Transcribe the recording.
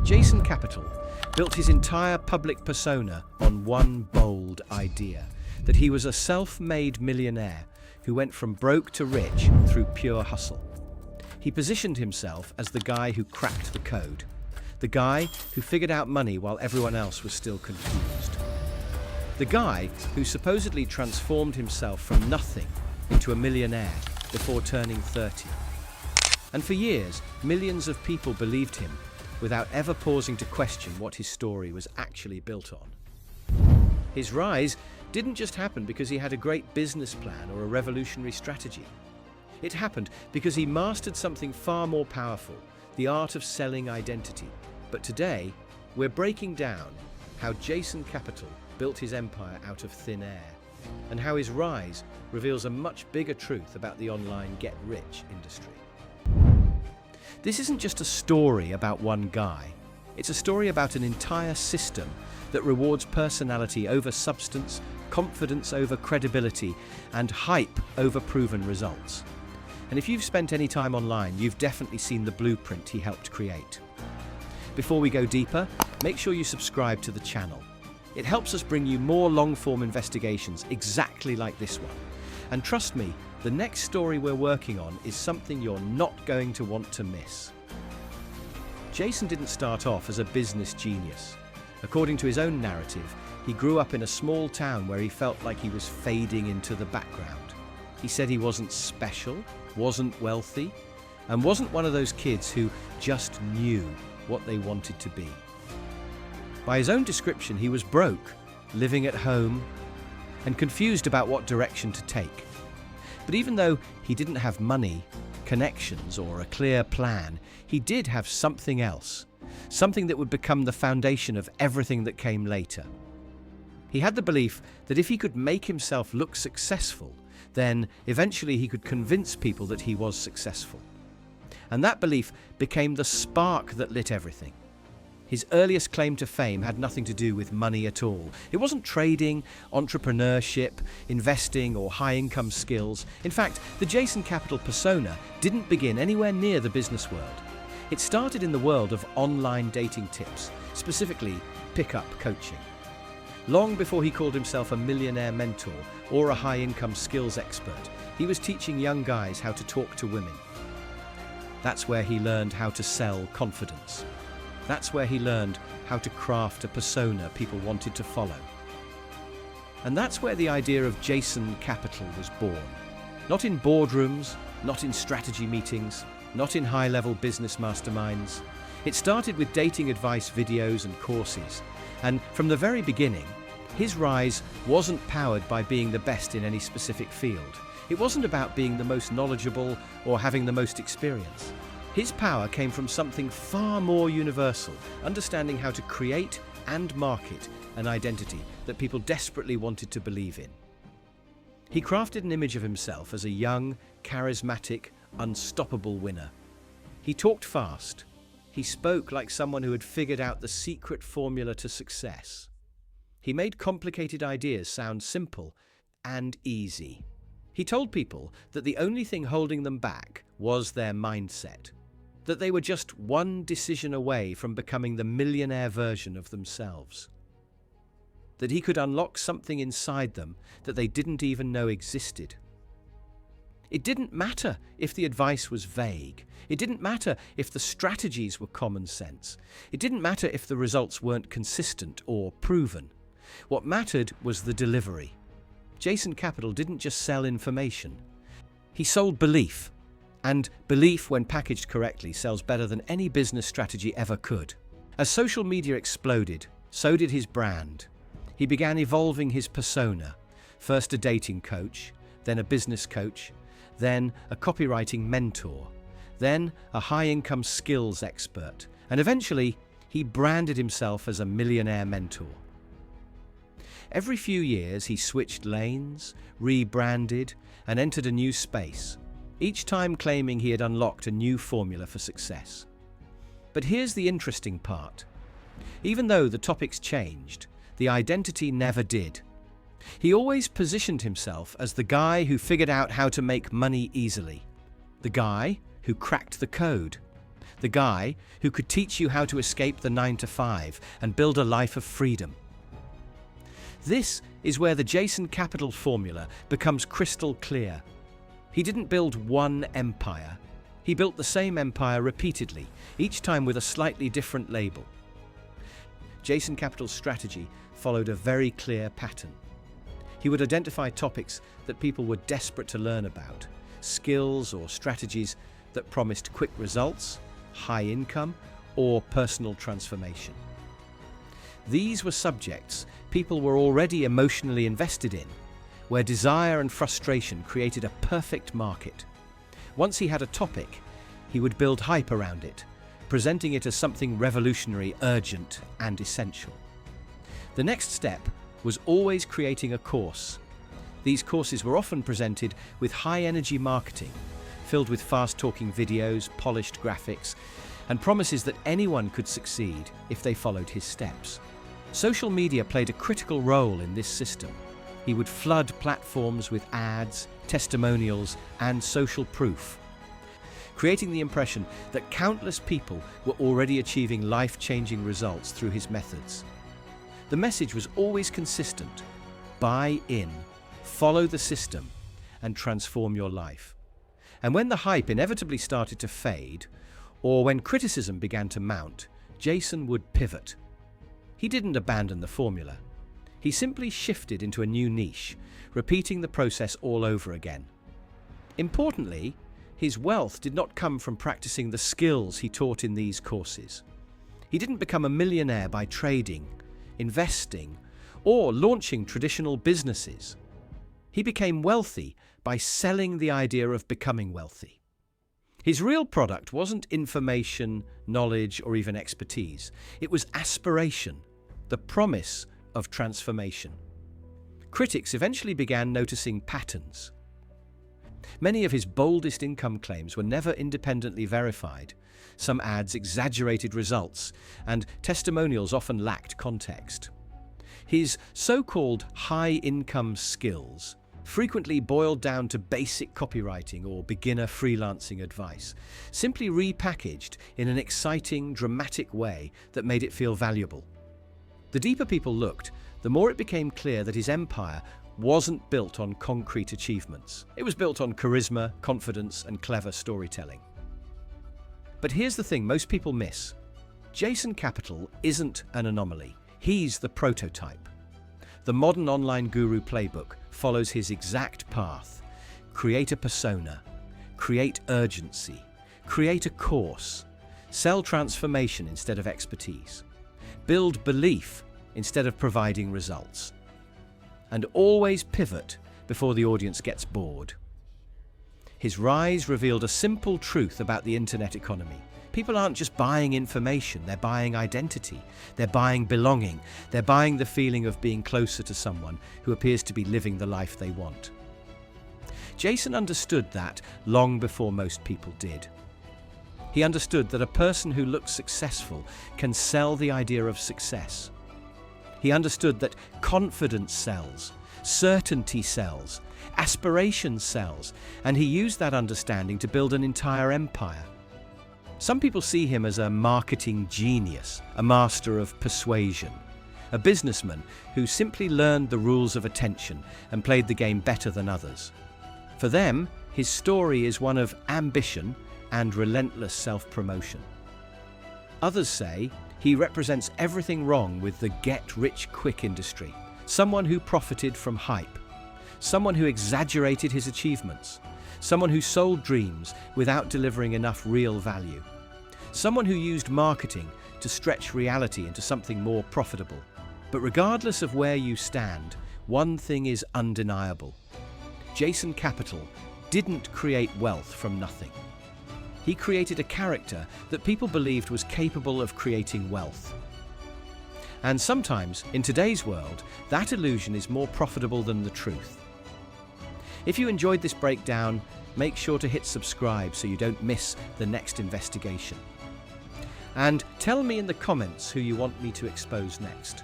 Jason Capital built his entire public persona on one bold idea, that he was a self-made millionaire who went from broke to rich through pure hustle. He positioned himself as the guy who cracked the code, the guy who figured out money while everyone else was still confused, the guy who supposedly transformed himself from nothing into a millionaire before turning 30. And for years, millions of people believed him without ever pausing to question what his story was actually built on. His rise didn't just happen because he had a great business plan or a revolutionary strategy. It happened because he mastered something far more powerful, the art of selling identity. But today, we're breaking down how Jason Capital built his empire out of thin air, and how his rise reveals a much bigger truth about the online get-rich industry. This isn't just a story about one guy. It's a story about an entire system that rewards personality over substance, confidence over credibility, and hype over proven results. And if you've spent any time online, you've definitely seen the blueprint he helped create. Before we go deeper, make sure you subscribe to the channel. It helps us bring you more long-form investigations exactly like this one. And trust me, the next story we're working on is something you're not going to want to miss. Jason didn't start off as a business genius. According to his own narrative, he grew up in a small town where he felt like he was fading into the background. He said he wasn't special, wasn't wealthy, and wasn't one of those kids who just knew what they wanted to be. By his own description, he was broke, living at home, and confused about what direction to take. But even though he didn't have money, connections, or a clear plan, he did have something else, something that would become the foundation of everything that came later. He had the belief that if he could make himself look successful, then eventually he could convince people that he was successful. And that belief became the spark that lit everything. His earliest claim to fame had nothing to do with money at all. It wasn't trading, entrepreneurship, investing, or high-income skills. In fact, the Jason Capital persona didn't begin anywhere near the business world. It started in the world of online dating tips, specifically pick-up coaching. Long before he called himself a millionaire mentor or a high-income skills expert, he was teaching young guys how to talk to women. That's where he learned how to sell confidence. That's where he learned how to craft a persona people wanted to follow. And that's where the idea of Jason Capital was born. Not in boardrooms, not in strategy meetings, not in high-level business masterminds. It started with dating advice videos and courses. And from the very beginning, his rise wasn't powered by being the best in any specific field. It wasn't about being the most knowledgeable or having the most experience. His power came from something far more universal, understanding how to create and market an identity that people desperately wanted to believe in. He crafted an image of himself as a young, charismatic, unstoppable winner. He talked fast. He spoke like someone who had figured out the secret formula to success. He made complicated ideas sound simple and easy. He told people that the only thing holding them back was their mindset, that they were just one decision away from becoming the millionaire version of themselves, that he could unlock something inside them that they didn't even know existed. It didn't matter if the advice was vague. It didn't matter if the strategies were common sense. It didn't matter if the results weren't consistent or proven. What mattered was the delivery. Jason Capital didn't just sell information. He sold belief. And belief, when packaged correctly, sells better than any business strategy ever could. As social media exploded, so did his brand. He began evolving his persona, first a dating coach, then a business coach, then a copywriting mentor, then a high-income skills expert, and eventually he branded himself as a millionaire mentor. Every few years he switched lanes, rebranded, and entered a new space, each time claiming he had unlocked a new formula for success. But here's the interesting part. Even though the topics changed, the identity never did. He always positioned himself as the guy who figured out how to make money easily, the guy who cracked the code, the guy who could teach you how to escape the 9-to-5 and build a life of freedom. This is where the Jason Capital formula becomes crystal clear. He didn't build one empire. He built the same empire repeatedly, each time with a slightly different label. Jason Capital's strategy followed a very clear pattern. He would identify topics that people were desperate to learn about, skills or strategies that promised quick results, high income, or personal transformation. These were subjects people were already emotionally invested in, where desire and frustration created a perfect market. Once he had a topic, he would build hype around it, presenting it as something revolutionary, urgent, and essential. The next step was always creating a course. These courses were often presented with high-energy marketing, filled with fast-talking videos, polished graphics, and promises that anyone could succeed if they followed his steps. Social media played a critical role in this system. He would flood platforms with ads, testimonials, and social proof, creating the impression that countless people were already achieving life-changing results through his methods. The message was always consistent: buy in, follow the system, and transform your life. And when the hype inevitably started to fade, or when criticism began to mount, Jason would pivot. He didn't abandon the formula. He simply shifted into a new niche, repeating the process all over again. Importantly, his wealth did not come from practicing the skills he taught in these courses. He didn't become a millionaire by trading, investing, or launching traditional businesses. He became wealthy by selling the idea of becoming wealthy. His real product wasn't information, knowledge, or even expertise. It was aspiration, the promise of transformation. Critics eventually began noticing patterns. Many of his boldest income claims were never independently verified. Some ads exaggerated results, and testimonials often lacked context. His so-called high-income skills frequently boiled down to basic copywriting or beginner freelancing advice, simply repackaged in an exciting, dramatic way that made it feel valuable. The deeper people looked, the more it became clear that his empire wasn't built on concrete achievements. It was built on charisma, confidence, and clever storytelling. But here's the thing most people miss. Jason Capital isn't an anomaly. He's the prototype. The modern online guru playbook follows his exact path. Create a persona, create urgency, create a course, sell transformation instead of expertise, build belief instead of providing results, and always pivot before the audience gets bored. His rise revealed a simple truth about the internet economy. People aren't just buying information, they're buying identity, they're buying belonging, they're buying the feeling of being closer to someone who appears to be living the life they want. Jason understood that long before most people did. He understood that a person who looks successful can sell the idea of success. He understood that confidence sells, certainty sells, aspiration sells, and he used that understanding to build an entire empire. Some people see him as a marketing genius, a master of persuasion, a businessman who simply learned the rules of attention and played the game better than others. For them, his story is one of ambition and relentless self-promotion. Others say he represents everything wrong with the get-rich-quick industry, someone who profited from hype, someone who exaggerated his achievements, someone who sold dreams without delivering enough real value, someone who used marketing to stretch reality into something more profitable. But regardless of where you stand, one thing is undeniable. Jason Capital didn't create wealth from nothing. He created a character that people believed was capable of creating wealth. And sometimes, in today's world, that illusion is more profitable than the truth. If you enjoyed this breakdown, make sure to hit subscribe so you don't miss the next investigation. And tell me in the comments who you want me to expose next.